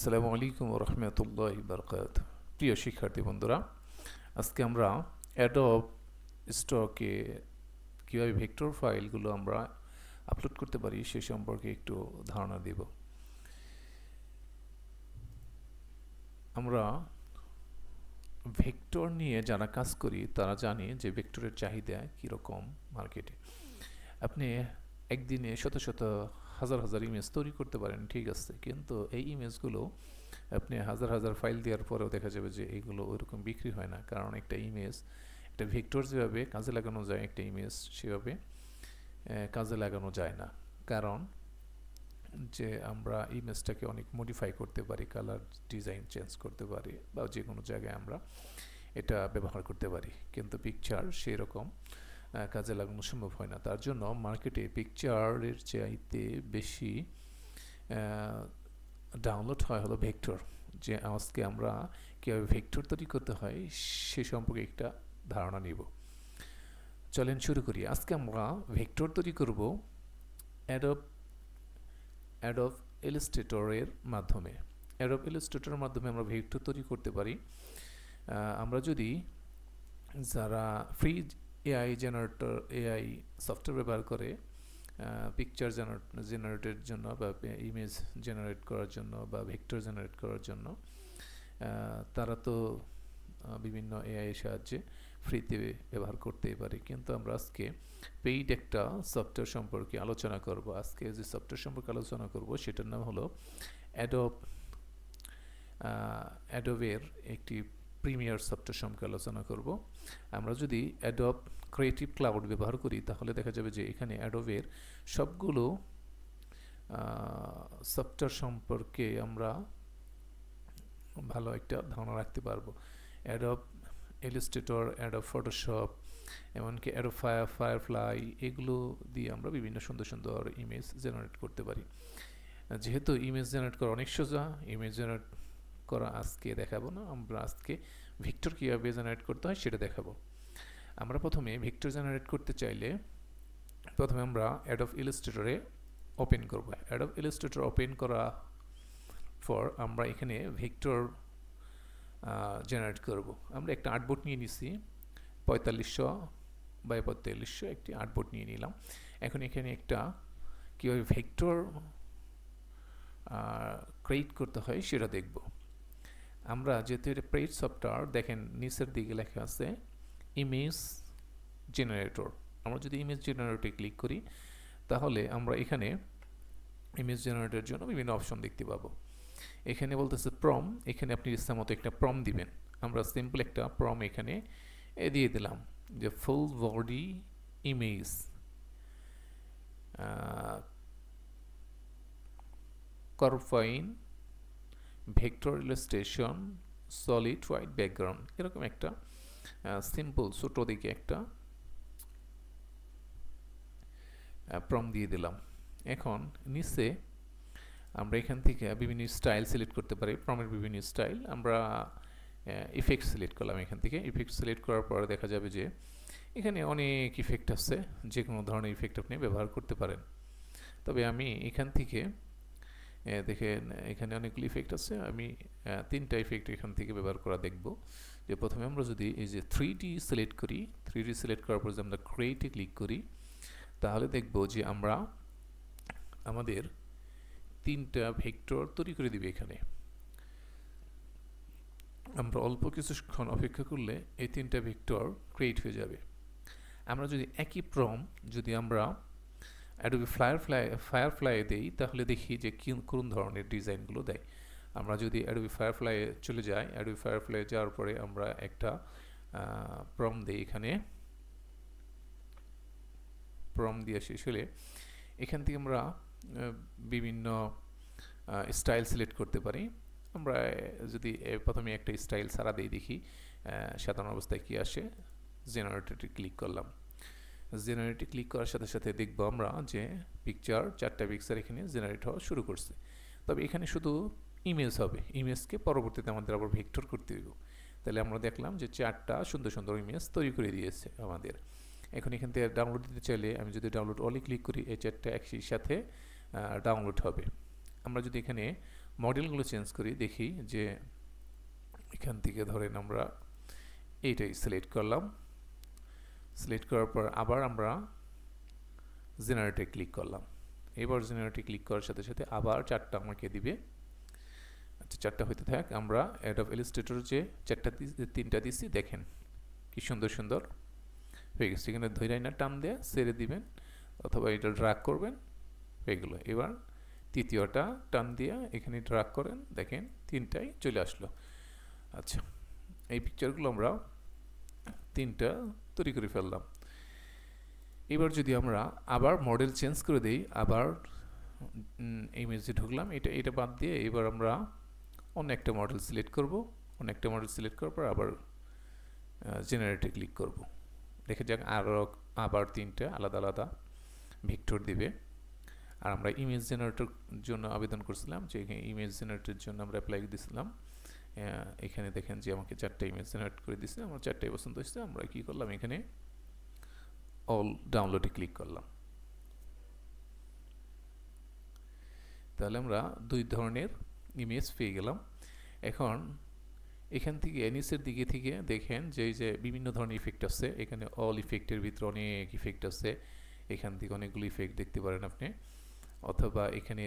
আসসালামু আলাইকুম রহমতুল্লাহি বারকাতুহু। প্রিয় শিক্ষার্থী বন্ধুরা, আজকে আমরা অ্যাডব স্টকে কীভাবে ভেক্টর ফাইলগুলো আমরা আপলোড করতে পারি সে সম্পর্কে একটু ধারণা দেব। আমরা ভেক্টর নিয়ে যারা কাজ করি তারা জানে যে ভেক্টরের চাহিদা কীরকম মার্কেটে। আপনি একদিনে শত শত হাজার হাজার ইমেজ তৈরি করতে পারেন, ঠিক আছে, কিন্তু এই ইমেজগুলো আপনি হাজার হাজার ফাইল দেওয়ার পরেও দেখা যাবে যে এইগুলো ওইরকম বিক্রি হয় না, কারণ একটা ইমেজ, একটা ভেক্টর যেভাবে কাজে লাগানো যায় একটা ইমেজ সেভাবে কাজে লাগানো যায় না। কারণ যে আমরা ইমেজটাকে অনেক মডিফাই করতে পারি, কালার ডিজাইন চেঞ্জ করতে পারি বা যে কোনো জায়গায় আমরা এটা ব্যবহার করতে পারি, কিন্তু পিকচার সেই রকম কাজে লাগানো সম্ভব হয় না। তার জন্য মার্কেটে পিকচারের চাইতে বেশি ডাউনলোড হয় হলো ভেক্টর। যে আজকে আমরা কীভাবে ভেক্টর তৈরি করতে হয় সে সম্পর্কে একটা ধারণা নিব। চলেন শুরু করি। আজকে আমরা ভেক্টর তৈরি করব অ্যাডব ইলাস্ট্রেটরের মাধ্যমে। অ্যাডব ইলাস্ট্রেটরের মাধ্যমে আমরা ভেক্টর তৈরি করতে পারি। আমরা যদি যারা ফ্রি এআই সফটওয়্যার ব্যবহার করে পিকচার জেনারেটের জন্য বা ইমেজ জেনারেট করার জন্য বা ভেক্টর জেনারেট করার জন্য, তারা তো বিভিন্ন এআই সাহায্যে ফ্রিতে ব্যবহার করতেই পারে, কিন্তু আমরা আজকে পেইড একটা সফটওয়্যার সম্পর্কে আলোচনা করব। আজকে যে সফটওয়্যার সম্পর্কে আলোচনা করব সেটার নাম হলো অ্যাডোবের একটি প্রিমিয়ার সফটওয়্যার সম্পর্কে আলোচনা করব। আমরা যদি অ্যাডব ক্রিয়েটিভ ক্লাউড ব্যবহার করি তাহলে দেখা যাবে যে এখানে অ্যাডোবের সবগুলো সফটওয়্যার সম্পর্কে আমরা ভালো একটা ধারণা রাখতে পারবো। অ্যাডব ইলাস্ট্রেটর, অ্যাডব ফটোশপ, এমনকি অ্যাডব ফায়ারফ্লাই, এগুলো দিয়ে আমরা বিভিন্ন সুন্দর সুন্দর ইমেজ জেনারেট করতে পারি। যেহেতু ইমেজ জেনারেট করা অনেক সোজা, ইমেজ জেনারেট করা আজকে দেখাবো না, আমরা আজকে ভেক্টর কীভাবে জেনারেট করতে হয় সেটা দেখাবো। আমরা প্রথমে ভেক্টর জেনারেট করতে চাইলে প্রথমে আমরা অ্যাডব ইলাস্ট্রেটরে ওপেন করব। অ্যাডব ইলাস্ট্রেটর ওপেন করা পর আমরা এখানে ভেক্টর জেনারেট করব। আমরা একটা আর্টবোর্ড নিয়ে নিছি, 4500 বাই 4500 একটি আর্টবোর্ড নিয়ে নিলাম। এখন এখানে একটা কীভাবে ভেক্টর ক্রিয়েট করতে হয় সেটা দেখব। আমরা যেহেতু এটা পেইড সফটওয়্যার, দেখেন নিচের দিকে লেখা আছে ইমেজ জেনারেটর। আমরা যদি ইমেজ জেনারেটরে ক্লিক করি তাহলে আমরা এখানে ইমেজ জেনারেটরের জন্য বিভিন্ন অপশন দেখতে পাবো। এখানে বলতেছে প্রম, এখানে আপনি ইচ্ছা মতো একটা প্রম দিবেন। আমরা সিম্পল একটা প্রম এখানে দিয়ে দিলাম যে ফুল বডি ইমেজ কার্ভাইন vector illustration solid white background, এরকম একটা সিম্পল ছোট দিকে একটা প্রম দিয়ে দিলাম। এখন নিচে আমরা এখান থেকে বিভিন্ন স্টাইল সিলেক্ট করতে পারি। প্রমের বিভিন্ন স্টাইল আমরা ইফেক্ট সিলেক্ট করলাম। এখান থেকে ইফেক্ট সিলেক্ট করার পরে দেখা যাবে যে এখানে অনেক ইফেক্ট আছে, যে কোনো ধরনের ইফেক্ট আপনি ব্যবহার করতে পারেন। তবে আমি এখান থেকে দেখেন এখানে অনেকগুলো ইফেক্ট আছে, আমি 3টা ইফেক্ট এখান থেকে ব্যবহার করা দেখব। যে প্রথমে আমরা যদি এই যে 3D সিলেক্ট করি, 3D সিলেক্ট করার পর যদি আমরা ক্রিয়েটে ক্লিক করি তাহলে দেখব যে আমরা আমাদের 3টা ভেক্টর তৈরি করে দিবে। এখানে আমরা অল্প কিছুক্ষণ অপেক্ষা করলে এই 3টা ভেক্টর ক্রিয়েট হয়ে যাবে। আমরা যদি একই প্রম যদি আমরা অ্যাডোবি ফায়ারফ্লাই দেই তাহলে দেখি যে কোন ধরনের ডিজাইনগুলো দেয়। আমরা যদি অ্যাডোবি ফায়ারফ্লাই চলে যাই, অ্যাডোবি ফায়ারফ্লাই যাওয়ার পরে আমরা একটা প্রম দিই। এখানে প্রম দিয়ে শেষ হলে এখান থেকে আমরা বিভিন্ন স্টাইল সিলেক্ট করতে পারি। আমরা যদি প্রথমে একটা স্টাইল ছাড়া দিয়ে দেখি সাধারণ অবস্থায় কি আসে। জেনারেটরে ক্লিক করলাম। জেনারেটে ক্লিক করার সাথে সাথে দেখবো আমরা যে পিকচার 4টা পিকচার এখানে জেনারেট হওয়া শুরু করছে। তবে এখানে শুধু ইমেজ হবে, ইমেজকে পরবর্তীতে আমাদের আবার ভেক্টর করতে হবে। তাহলে আমরা দেখলাম যে 4টা সুন্দর সুন্দর ইমেজ তৈরি করে দিয়েছে আমাদের। এখন এখান থেকে ডাউনলোড দিতে চাইলে আমি যদি ডাউনলোড অলে ক্লিক করি এই 4টা একই সাথে ডাউনলোড হবে। আমরা যদি এখানে মডেলগুলো চেঞ্জ করি, দেখি যে এখান থেকে ধরেন আমরা এইটাই সিলেক্ট করলাম। সিলেক্ট করার পর আবার আমরা জেনারেটে ক্লিক করলাম। এবার জেনারেটে ক্লিক করার সাথে সাথে আবার 4টা আমাকে দিবে। আচ্ছা, 4টা হইতে থাক। আমরা অ্যাডোব ইলাস্ট্রেটর যে 3টা দিচ্ছি, দেখেন কি সুন্দর সুন্দর হয়ে গেছে। এখানে ধরে না টান দিয়ে ছেড়ে দিবেন অথবা এটা ড্রাগ করবেন, হয়ে গেল। এবার তৃতীয়টা টান দিয়ে এখানে ড্রাগ করেন, দেখেন 3টাই চলে আসলো। আচ্ছা, এই পিকচারগুলো আমরা 3টা তৈরি করে ফেললাম। এবার যদি আমরা আবার মডেল চেঞ্জ করে দিই, আবার ইমেজে ঢুকলাম, এটা বাদ দিয়ে এবার আমরা অন্য একটা মডেল সিলেক্ট করব। অন্য একটা মডেল সিলেক্ট করার পর আবার জেনারেটে ক্লিক করব। দেখে যাক আবার 3টা আলাদা আলাদা ভেক্টর দিবে। আর আমরা ইমেজ জেনারেটর জন্য আবেদন করছিলাম, যে ইমেজ জেনারেটরের জন্য আমরা অ্যাপ্লাই দিয়েছিলাম। এখানে দেখেন যে আমাকে 4টা ইমেজ জেনারেট করে দিয়েছে, আমার 4টাই পছন্দ হয়েছে। আমরা কি করলাম, এখানে অল ডাউনলোডে ক্লিক করলাম। তাহলে আমরা 2 ধরনের ইমেজ পেয়ে গেলাম। এখন এখান থেকে নিচের দিকে থেকে দেখেন যে এই যে বিভিন্ন ধরনের ইফেক্ট আছে। এখানে অল ইফেক্টের ভিতরে অনেক ইফেক্ট আছে, এখান থেকে অনেকগুলো ইফেক্ট দেখতে পারেন আপনি। অথবা এখানে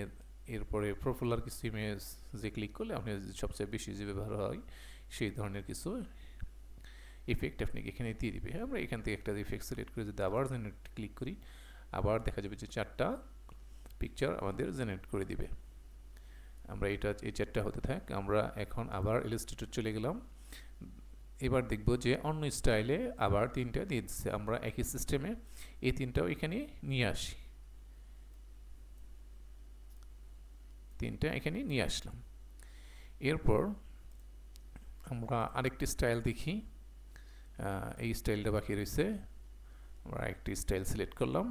এরপরে পপুলার কিছু ইমেজ যে ক্লিক করলে আপনি সবচেয়ে বেশি যে ব্যবহার হয় সেই ধরনের কিছু ইফেক্ট আপনি এখানে দিয়ে দিবে। আমরা এখান থেকে একটা ইফেক্ট সিলেক্ট করে যদি আবার জেনারেট ক্লিক করি, আবার দেখা যাবে যে 4টা পিকচার আমাদের জেনারেট করে দিবে। আমরা এই 4টা হতে থাক। আমরা এখন আবার ইলাস্ট্রেটর চলে গেলাম। এবার দেখব যে অন্য স্টাইলে আবার 3টা দিয়ে দিচ্ছে। আমরা একই সিস্টেমে এই 3টাও এখানে নিয়ে আসি। 3টা এখানে নিয়ে আসলাম। এরপর আমরা আরেকটি স্টাইল দেখি। এই স্টাইলটা বাকি রয়েছে। আমরা একটি স্টাইল সিলেক্ট করলাম,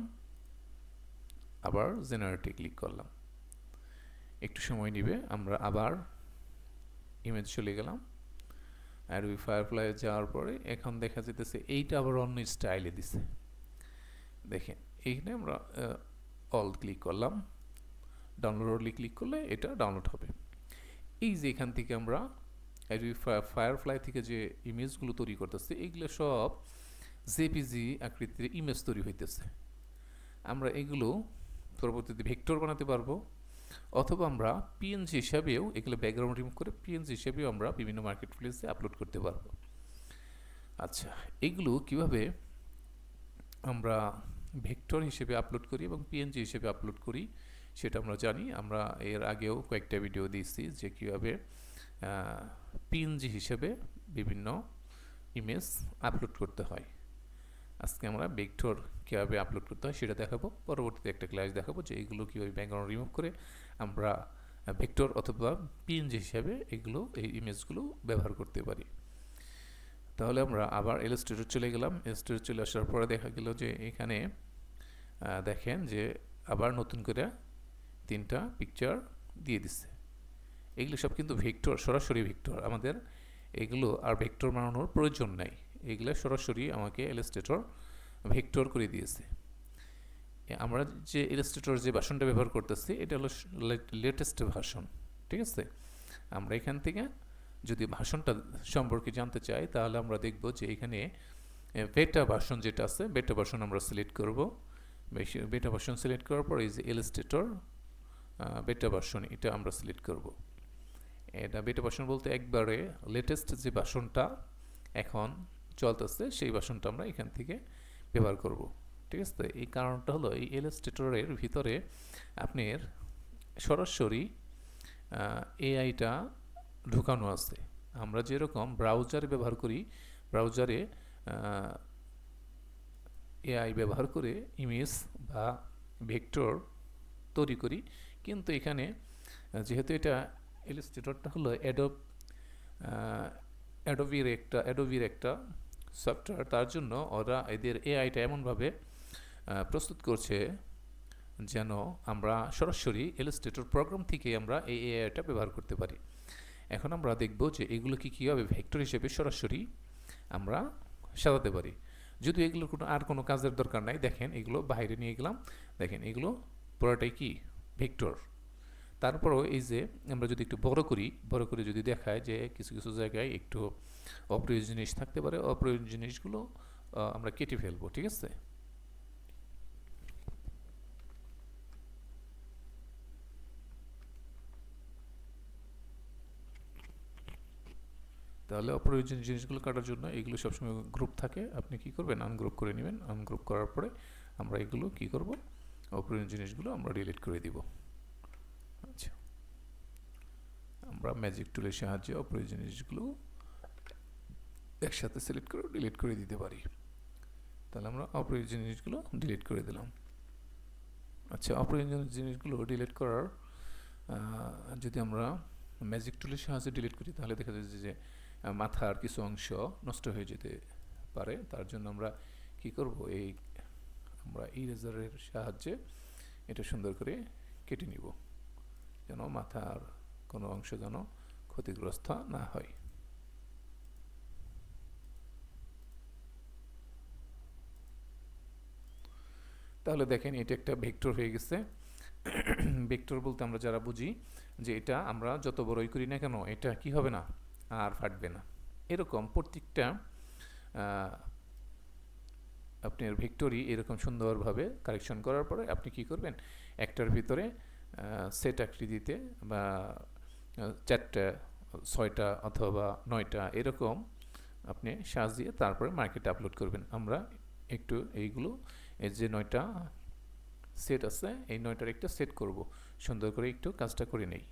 আবার জেনারেটে ক্লিক করলাম। একটু সময় নেবে। আমরা আবার ইমেজ চলে গেলাম। অ্যাডোবি ফায়ারফ্লাই যাওয়ার পরে এখন দেখা যেতেছে এইটা আবার অন্য স্টাইলে দিছে। দেখেন এইখানে আমরা অল ক্লিক করলাম, ডাউনলোড অনলি ক্লিক করলে এটা ডাউনলোড হবে। এই যে এখান থেকে আমরা অ্যাডোবি ফায়ারফ্লাই থেকে যে ইমেজগুলো তৈরি করতেছে, এগুলো সব জেপিজি আকৃতির ইমেজ তৈরি হইতেছে। আমরা এগুলো পরবর্তীতে ভেক্টর বানাতে পারবো, অথবা আমরা পিএনজি হিসাবেও এগুলো ব্যাকগ্রাউন্ড রিমুভ করে পিএনজি হিসাবেও আমরা বিভিন্ন মার্কেট প্লেসে আপলোড করতে পারবো। আচ্ছা, এগুলো কিভাবে আমরা ভেক্টর হিসেবে আপলোড করি এবং পিএনজি হিসেবে আপলোড করি সেটা আমরা জানি। আমরা এর আগেও কয়েকটা ভিডিও দিয়েছি যে কীভাবে পিএনজি হিসেবে বিভিন্ন ইমেজ আপলোড করতে হয়। আজকে আমরা ভেক্টর কীভাবে আপলোড করতে হয় সেটা দেখাবো। পরবর্তীতে একটা ক্লাস দেখাবো যে এইগুলো কীভাবে ব্যাকগ্রাউন্ড রিমুভ করে আমরা ভেক্টর অথবা পিএনজি হিসাবে এগুলো এই ইমেজগুলো ব্যবহার করতে পারি। তাহলে আমরা আবার ইলাস্ট্রেটর চলে গেলাম। ইলাস্ট্রেটর চলে আসার পরে দেখা গেল যে এখানে দেখেন যে আবার নতুন করে 3টা পিকচার দিয়ে দিচ্ছে। এগুলো সব কিন্তু ভেক্টর, সরাসরি ভেক্টর। আমাদের এগুলো আর ভেক্টর বানানোর প্রয়োজন নাই, এগুলো সরাসরি আমাকে ইলাস্ট্রেটর ভেক্টর করে দিয়েছে। আমরা যে ইলাস্ট্রেটর যে ভার্সনটা ব্যবহার করতেছি এটা হলো লেটেস্ট ভার্সন, ঠিক আছে। আমরা এখান থেকে যদি ভার্সনটা সম্পর্কে জানতে চাই তাহলে আমরা দেখব যে এখানে বেটা ভার্সন যেটা আছে, বেটা ভার্সন আমরা সিলেক্ট করব। বেটা ভার্সন সিলেক্ট করার পর এই যে ইলাস্ট্রেটর বেটা ভার্সন, এটা আমরা সিলেক্ট করব। এটা বেটা ভার্সন বলতে একবারে লেটেস্ট যে ভার্সনটা এখন চলতেছে সেই ভার্সনটা আমরা এখান থেকে ব্যবহার করব, ঠিক আছে। এই কারণটা হলো এই ইলাস্ট্রেটরের ভিতরে আপনার সরাসরি এআইটা ঢুকানো আছে। আমরা যেরকম ব্রাউজারে ব্যবহার করি, ব্রাউজারে এআই ব্যবহার করে ইমেজ বা ভেক্টর তৈরি করি, কিন্তু এখানে যেহেতু এটা ইলাস্ট্রেটরটা হলো অ্যাডোবির একটা সফটওয়্যার, তার জন্য ওরা এদের এআইটা এমনভাবে প্রস্তুত করছে যেন আমরা সরাসরি ইলাস্ট্রেটর প্রোগ্রাম থেকে আমরা এই এআইটা ব্যবহার করতে পারি। এখন আমরা দেখব যে এগুলোকে কীভাবে ভেক্টর হিসেবে সরাসরি আমরা সাজাতে পারি। যদি এগুলোর কোনো কাজের দরকার নাই, দেখেন এগুলো বাইরে নিয়ে গেলাম, দেখেন এগুলো পুরোটাই কি ভেক্টর। তারপরও এই যে আমরা যদি একটু বড় করে যদি দেখায় যে কিছু কিছু জায়গায় একটু অপ্রয়োজনীয় জিনিস থাকতে পারে, অপ্রয়োজনীয় জিনিসগুলো আমরা কেটে ফেলবো, ঠিক আছে? তাহলে অপ্রয়োজনীয় জিনিসগুলো কাটার জন্য এগুলো সবসময় গ্রুপ থাকে, আপনি কি করবেন, আনগ্রুপ করে নেবেন। আনগ্রুপ করার পরে আমরা এগুলো কি করব, অপ্রয়োজনীয় জিনিসগুলো আমরা ডিলিট করে দিব। আচ্ছা, আমরা ম্যাজিক টুলের সাহায্যে অপ্রয়োজনীয় জিনিসগুলো একসাথে সিলেক্ট করে ডিলিট করে দিতে পারি। তাহলে আমরা অপ্রয়োজনীয় জিনিসগুলো ডিলিট করে দিলাম। আচ্ছা, অপ্রয়োজনীয় জিনিসগুলো ডিলিট করার যদি আমরা ম্যাজিক টুলের সাহায্যে ডিলিট করি তাহলে দেখা যাচ্ছে যে মাথার কিছু অংশ নষ্ট হয়ে যেতে পারে। তার জন্য আমরা কি করব, আমরা ইরেজারের সাহায্যে এটা সুন্দর করে কেটে নিব, যেন মাথার কোনো অংশ যেন ক্ষতিগ্রস্ত না হয়। তাহলে দেখেন এটা একটা ভেক্টর হয়ে গেছে। ভেক্টর বলতে আমরা যারা বুঝি যে এটা আমরা যত বড়ই করি না কেন এটা কি হবে না, আর ফাটবে না। এরকম প্রত্যেকটা আপনার ভেক্টরই এরকম সুন্দরভাবে কারেকশন করার পরে আপনি কি করবেন, একটার ভিতরে সেট আকৃতিতে বা 4টা 6টা অথবা 9টা এরকম আপনি সাজিয়ে তারপরে মার্কেটে আপলোড করবেন। আমরা একটু এইগুলো, এর যে 9টা সেট আছে এই 9টার একটা সেট করব, সুন্দর করে একটু কাজটা করে নেই।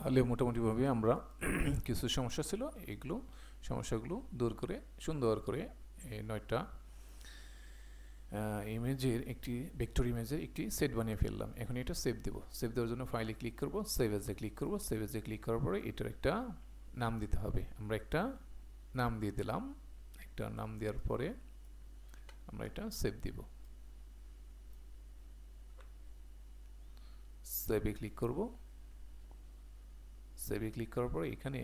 তাহলে মোটামুটিভাবে আমরা কিছু সমস্যা ছিল এগুলো সমস্যাগুলো দূর করে সুন্দর করে এই 9টা ইমেজের একটি ভেক্টর ইমেজের একটি সেট বানিয়ে ফেললাম। এখন এটা সেভ দেব। সেভ দেওয়ার জন্য ফাইলে ক্লিক করব, সেভ এজে ক্লিক করব। সেভ এজে ক্লিক করার পরে এটার একটা নাম দিতে হবে। আমরা একটা নাম দিয়ে দিলাম। একটা নাম দেওয়ার পরে আমরা এটা সেভ দিব। সেভে ক্লিক করব। সেভে ক্লিক করার পরে এখানে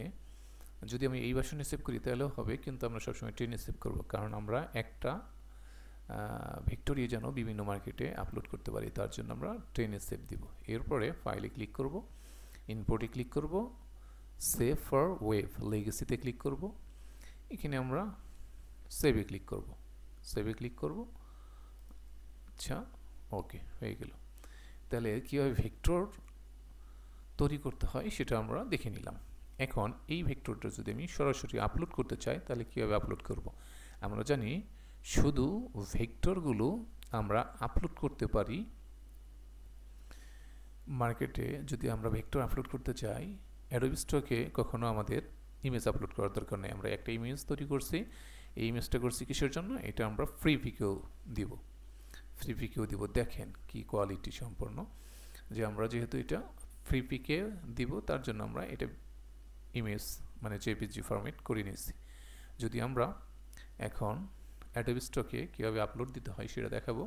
যদি আমি এই ভার্সনে সেভ করি তাহলেও হবে, কিন্তু আমরা সবসময় ট্রেনে সেভ করব, কারণ আমরা একটা ভেক্টরই যেন বিভিন্ন মার্কেটে আপলোড করতে পারি, তার জন্য আমরা ট্রেনে সেভ দিব। এরপরে ফাইলে ক্লিক করব, ইম্পোর্টে ক্লিক করব, সেভ ফর ওয়েব লেগেসিতে ক্লিক করব। এখানে আমরা সেভে ক্লিক করব। সেভে ক্লিক করব। আচ্ছা, ওকে, হয়ে গেল। তাহলে কীভাবে ভেক্টর তৈরি করতে হয় সেটা আমরা দেখে নিলাম। এখন এই ভেক্টরটা যদি আমি সরাসরি আপলোড করতে চাই তাহলে কীভাবে আপলোড করব? আমরা জানি শুধু ভেক্টরগুলো আমরা আপলোড করতে পারি মার্কেটে। যদি আমরা ভেক্টর আপলোড করতে চাই, অ্যাডোবি স্টকে কখনো আমাদের ইমেজ আপলোড করার দরকার নেই। আমরা একটা ইমেজ তৈরি করছি, এই ইমেজটা করছি কিসের জন্য? এটা আমরা ফ্রি পিকেও দিব। ফ্রি পিকেও দিব, দেখেন কি কোয়ালিটি সম্পন্ন। যে আমরা যেহেতু এটা ফ্রি পিকে দিব, তার জন্য আমরা এটা ইমেজ মানে জেপিজি ফরম্যাট করে নিয়েছি। যদি আমরা এখন অ্যাডোবি স্টকে কীভাবে আপলোড দিতে হয় সেটা দেখাবো।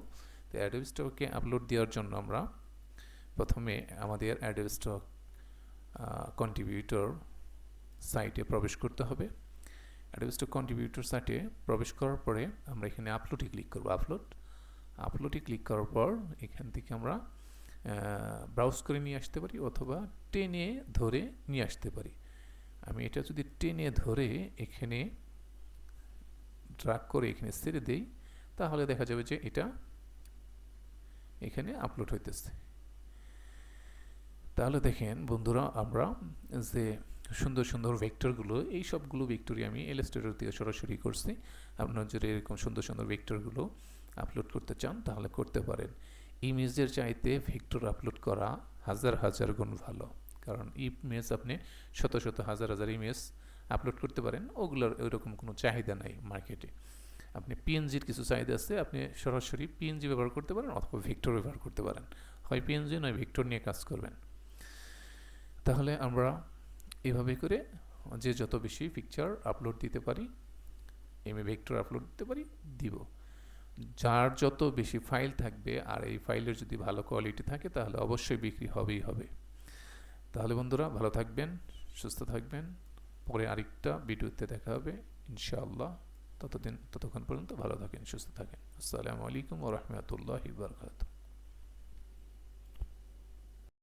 তো অ্যাডোবি স্টকে আপলোড দেওয়ার জন্য আমরা প্রথমে আমাদের অ্যাডোবি স্টক কন্ট্রিবিউটর সাইটে প্রবেশ করতে হবে। অ্যাডোবি স্টক কন্ট্রিবিউটর সাইটে প্রবেশ করার পরে আমরা এখানে আপলোডে ক্লিক করব। আপলোডে ক্লিক করার পর এখান থেকে আমরা ব্রাউজ করে নিয়ে আসতে পারি অথবা টেনে ধরে নিয়ে আসতে পারি। আমি এটা যদি টেনে ধরে এখানে ড্র্যাগ করে এখানে ছেড়ে দেই, তাহলে দেখা যাবে যে এটা এখানে আপলোড হইতেছে। তাহলে দেখেন বন্ধুরা, আমরা যে সুন্দর সুন্দর ভেক্টরগুলো, এই সবগুলো ভেক্টরই আমি ইলাস্ট্রেটর থেকে সরাসরি করছি। আপনারা যদি এরকম সুন্দর সুন্দর ভেক্টরগুলো আপলোড করতে চান তাহলে করতে পারেন। ইমেজের চাইতে ভেক্টর আপলোড করা হাজার হাজার গুণ ভালো, কারণ ইমেজ আপনি শত শত হাজার হাজার ইমেজ আপলোড করতে পারেন, ওগুলোর ওইরকম কোনো চাহিদা নাই মার্কেটে। আপনি পিএনজির কিছু চাহিদা আছে, আপনি সরাসরি পিএনজি ব্যবহার করতে পারেন অথবা ভেক্টর ব্যবহার করতে পারেন। হয় পিএনজি নয় ভেক্টর নিয়ে কাজ করবেন। তাহলে আমরা এভাবে করে যে যত বেশি পিকচার আপলোড দিতে পারি, ভেক্টর আপলোড দিতে পারি, দিব। যার যত বেশি ফাইল থাকবে আর এই ফাইলের যদি ভালো কোয়ালিটি থাকে তাহলে অবশ্যই বিক্রি হবেই হবে। তাহলে বন্ধুরা ভালো থাকবেন, সুস্থ থাকবেন। পরে আরেকটা ভিডিওতে দেখা হবে ইনশাআল্লাহ। ততক্ষণ পর্যন্ত ভালো থাকেন, সুস্থ থাকেন। আসসালামু আলাইকুম ওয়া রাহমাতুল্লাহি ওয়া বারাকাতুহু।